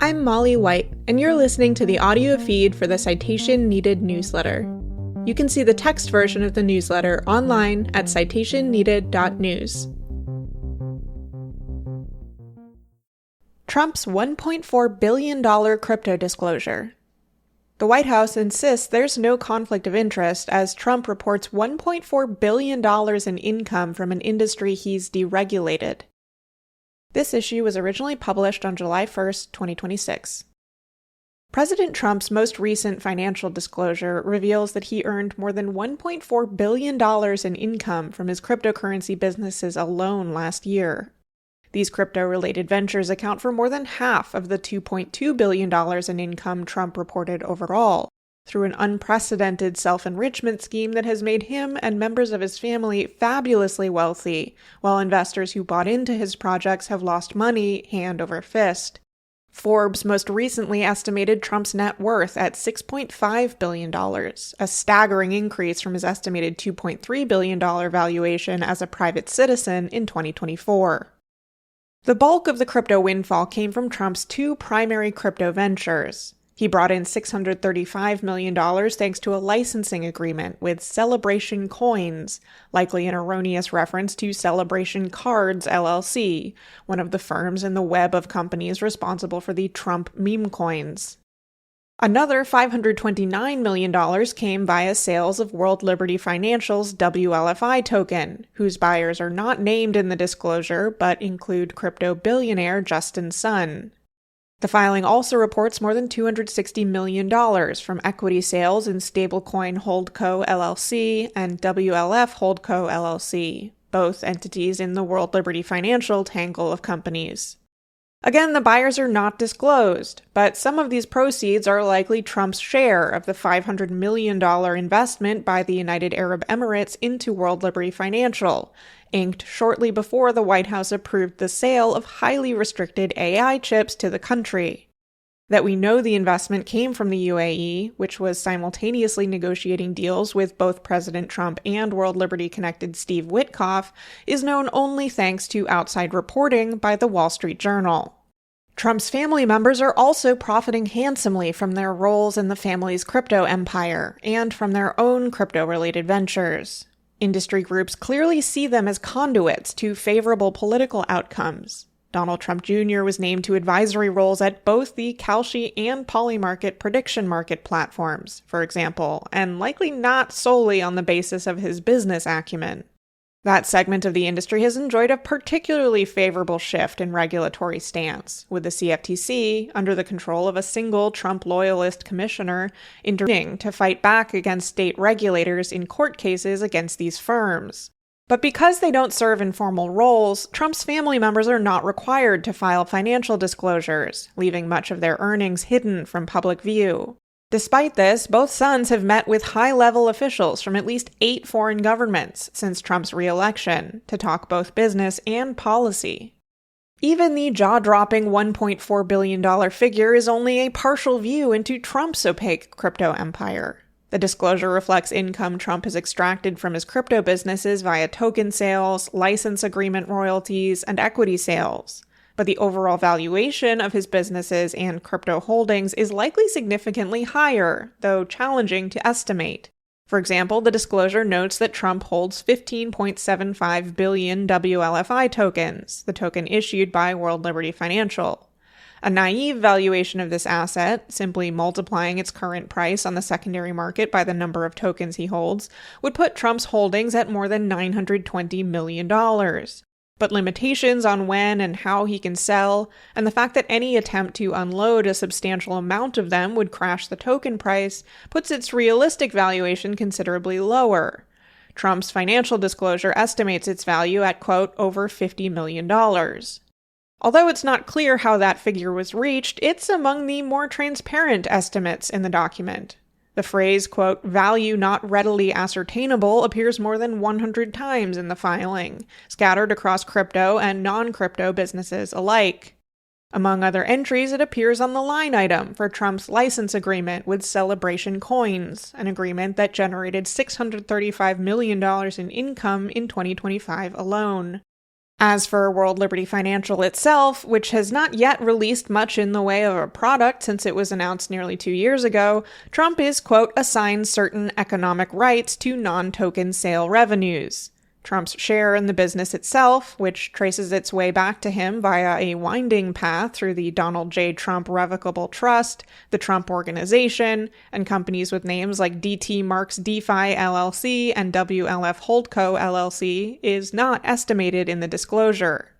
I'm Molly White, and you're listening to the audio feed for the Citation Needed newsletter. You can see the text version of the newsletter online at citationneeded.news. Trump's $1.4 billion crypto disclosure. The White House insists there's no conflict of interest as Trump reports $1.4 billion in income from an industry he's deregulated. This issue was originally published on July 1, 2026. President Trump's most recent financial disclosure reveals that he earned more than $1.4 billion in income from his cryptocurrency businesses alone last year. These crypto-related ventures account for more than half of the $2.2 billion in income Trump reported overall, through an unprecedented self-enrichment scheme that has made him and members of his family fabulously wealthy, while investors who bought into his projects have lost money hand over fist. Forbes most recently estimated Trump's net worth at $6.5 billion, a staggering increase from his estimated $2.3 billion valuation as a private citizen in 2024. The bulk of the crypto windfall came from Trump's two primary crypto ventures. He brought in $635 million thanks to a licensing agreement with Celebration Coins, likely an erroneous reference to Celebration Cards, LLC, one of the firms in the web of companies responsible for the Trump meme coins. Another $529 million came via sales of World Liberty Financial's WLFI token, whose buyers are not named in the disclosure but include crypto billionaire Justin Sun. The filing also reports more than $260 million from equity sales in Stablecoin Holdco LLC and WLF Holdco LLC, both entities in the World Liberty Financial tangle of companies. Again, the buyers are not disclosed, but some of these proceeds are likely Trump's share of the $500 million investment by the United Arab Emirates into World Liberty Financial, inked shortly before the White House approved the sale of highly restricted AI chips to the country. That we know the investment came from the UAE, which was simultaneously negotiating deals with both President Trump and World Liberty-connected Steve Witkoff, is known only thanks to outside reporting by the Wall Street Journal. Trump's family members are also profiting handsomely from their roles in the family's crypto empire and from their own crypto-related ventures. Industry groups clearly see them as conduits to favorable political outcomes. Donald Trump Jr. was named to advisory roles at both the Kalshi and Polymarket prediction market platforms, for example, and likely not solely on the basis of his business acumen. That segment of the industry has enjoyed a particularly favorable shift in regulatory stance, with the CFTC, under the control of a single Trump loyalist commissioner, intervening to fight back against state regulators in court cases against these firms. But because they don't serve in formal roles, Trump's family members are not required to file financial disclosures, leaving much of their earnings hidden from public view. Despite this, both sons have met with high-level officials from at least 8 foreign governments since Trump's re-election to talk both business and policy. Even the jaw-dropping $1.4 billion figure is only a partial view into Trump's opaque crypto empire. The disclosure reflects income Trump has extracted from his crypto businesses via token sales, license agreement royalties, and equity sales. But the overall valuation of his businesses and crypto holdings is likely significantly higher, though challenging to estimate. For example, the disclosure notes that Trump holds 15.75 billion WLFI tokens, the token issued by World Liberty Financial. A naive valuation of this asset, simply multiplying its current price on the secondary market by the number of tokens he holds, would put Trump's holdings at more than $920 million. But limitations on when and how he can sell, and the fact that any attempt to unload a substantial amount of them would crash the token price, puts its realistic valuation considerably lower. Trump's financial disclosure estimates its value at, quote, over $50 million. Although it's not clear how that figure was reached, it's among the more transparent estimates in the document. The phrase, quote, value not readily ascertainable appears more than 100 times in the filing, scattered across crypto and non-crypto businesses alike. Among other entries, it appears on the line item for Trump's license agreement with Celebration Coins, an agreement that generated $635 million in income in 2025 alone. As for World Liberty Financial itself, which has not yet released much in the way of a product since it was announced nearly 2 years ago, Trump is, quote, assigned certain economic rights to non-token sale revenues. Trump's share in the business itself, which traces its way back to him via a winding path through the Donald J. Trump Revocable Trust, the Trump Organization, and companies with names like DT Marks DeFi LLC and WLF Holdco LLC, is not estimated in the disclosure.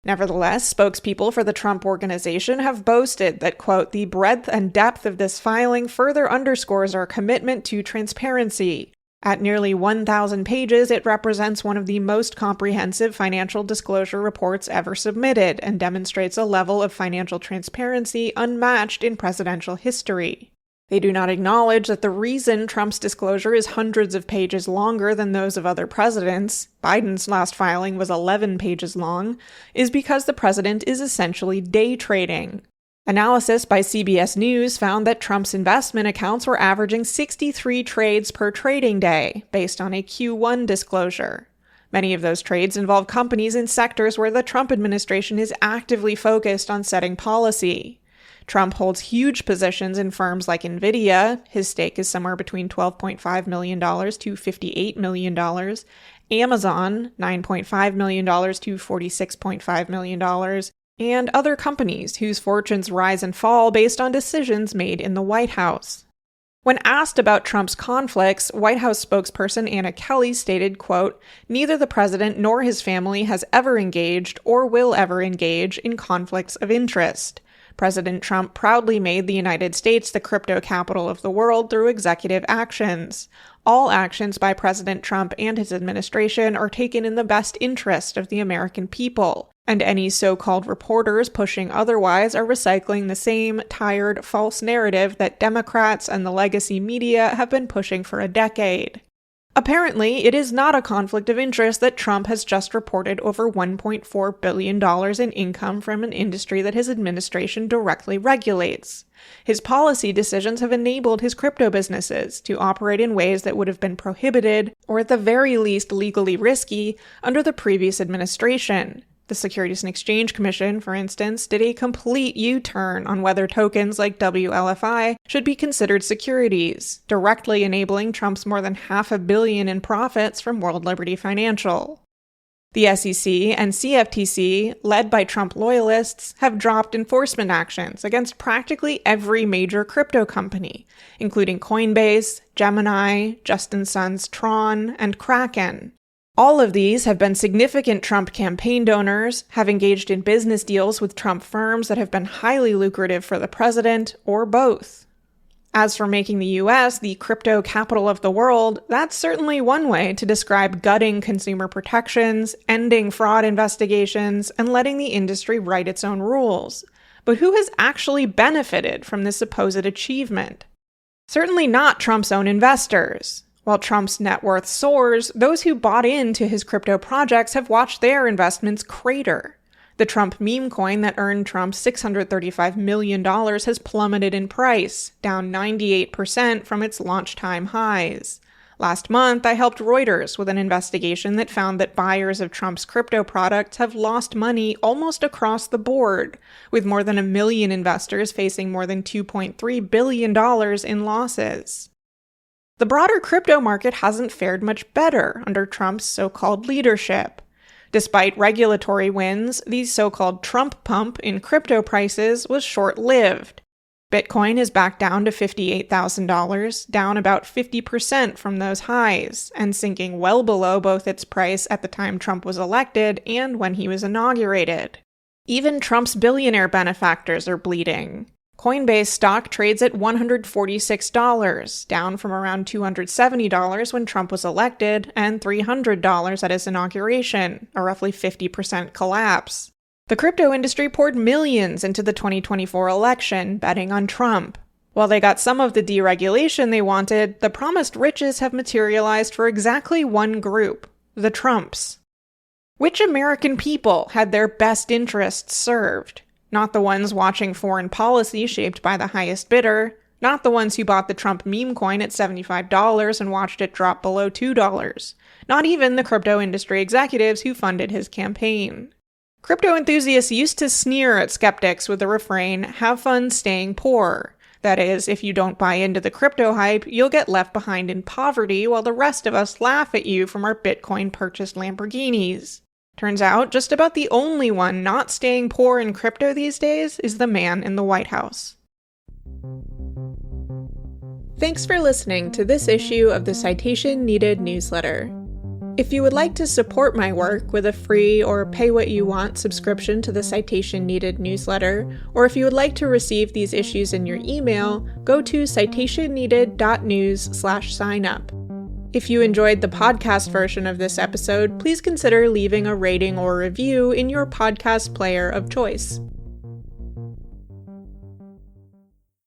Nevertheless, spokespeople for the Trump Organization have boasted that, quote, the breadth and depth of this filing further underscores our commitment to transparency. At nearly 1,000 pages, it represents one of the most comprehensive financial disclosure reports ever submitted and demonstrates a level of financial transparency unmatched in presidential history. They do not acknowledge that the reason Trump's disclosure is hundreds of pages longer than those of other presidents — Biden's last filing was 11 pages long — is because the president is essentially day trading. Analysis by CBS News found that Trump's investment accounts were averaging 63 trades per trading day, based on a Q1 disclosure. Many of those trades involve companies in sectors where the Trump administration is actively focused on setting policy. Trump holds huge positions in firms like Nvidia — his stake is somewhere between $12.5 million to $58 million, Amazon $9.5 million to $46.5 million, and other companies whose fortunes rise and fall based on decisions made in the White House. When asked about Trump's conflicts, White House spokesperson Anna Kelly stated, quote, neither the president nor his family has ever engaged or will ever engage in conflicts of interest. President Trump proudly made the United States the crypto capital of the world through executive actions. All actions by President Trump and his administration are taken in the best interest of the American people, and any so-called reporters pushing otherwise are recycling the same tired, false narrative that Democrats and the legacy media have been pushing for a decade. Apparently, it is not a conflict of interest that Trump has just reported over $1.4 billion in income from an industry that his administration directly regulates. His policy decisions have enabled his crypto businesses to operate in ways that would have been prohibited, or at the very least legally risky, under the previous administration. The Securities and Exchange Commission, for instance, did a complete U-turn on whether tokens like WLFI should be considered securities, directly enabling Trump's more than $500 million in profits from World Liberty Financial. The SEC and CFTC, led by Trump loyalists, have dropped enforcement actions against practically every major crypto company, including Coinbase, Gemini, Justin Sun's Tron, and Kraken. All of these have been significant Trump campaign donors, have engaged in business deals with Trump firms that have been highly lucrative for the president, or both. As for making the U.S. the crypto capital of the world, that's certainly one way to describe gutting consumer protections, ending fraud investigations, and letting the industry write its own rules. But who has actually benefited from this supposed achievement? Certainly not Trump's own investors. While Trump's net worth soars, those who bought into his crypto projects have watched their investments crater. The Trump meme coin that earned Trump $635 million has plummeted in price, down 98% from its launch time highs. Last month, I helped Reuters with an investigation that found that buyers of Trump's crypto products have lost money almost across the board, with more than 1 million investors facing more than $2.3 billion in losses. The broader crypto market hasn't fared much better under Trump's so-called leadership. Despite regulatory wins, the so-called Trump pump in crypto prices was short-lived. Bitcoin is back down to $58,000, down about 50% from those highs, and sinking well below both its price at the time Trump was elected and when he was inaugurated. Even Trump's billionaire benefactors are bleeding. Coinbase stock trades at $146, down from around $270 when Trump was elected and $300 at his inauguration, a roughly 50% collapse. The crypto industry poured millions into the 2024 election, betting on Trump. While they got some of the deregulation they wanted, the promised riches have materialized for exactly one group: the Trumps. Which American people had their best interests served? Not the ones watching foreign policy shaped by the highest bidder, not the ones who bought the Trump meme coin at $75 and watched it drop below $2. not even the crypto industry executives who funded his campaign. Crypto enthusiasts used to sneer at skeptics with the refrain, "Have fun staying poor." That is, if you don't buy into the crypto hype, you'll get left behind in poverty while the rest of us laugh at you from our Bitcoin-purchased Lamborghinis. Turns out, just about the only one not staying poor in crypto these days is the man in the White House. Thanks for listening to this issue of the Citation Needed newsletter. If you would like to support my work with a free or pay-what-you-want subscription to the Citation Needed newsletter, or if you would like to receive these issues in your email, go to citationneeded.news/sign-up. If you enjoyed the podcast version of this episode, please consider leaving a rating or review in your podcast player of choice.